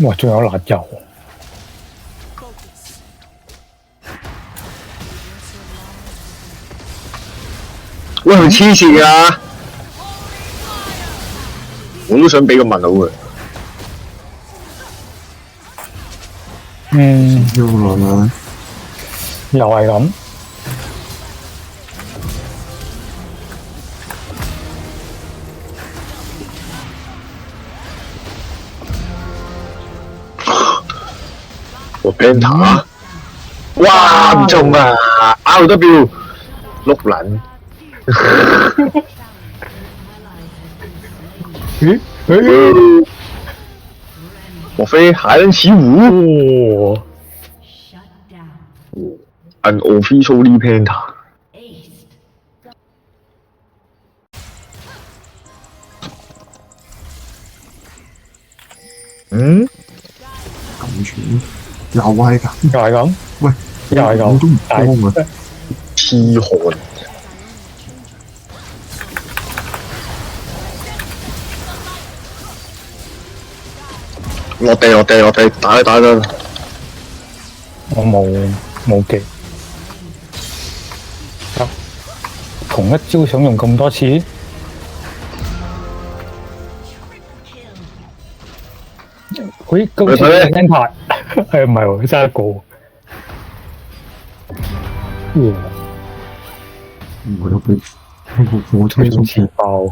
哇，仲有辣油，喂，佢黐線㗎！我都想俾個問號佢。要啦，又係咁。個 Penta，哇唔中啊 ！RW 碌撚，莫非還能起舞？哦， unofficially Penta， 嗯，咁串又係咁，又係咁，喂，又係咁，我都唔幫啊！痴漢。落地，打啦！我冇技。啊同一招想用咁多次？咦，今次聽牌係唔係喎？爭一個。哇！我都俾我推咗次爆。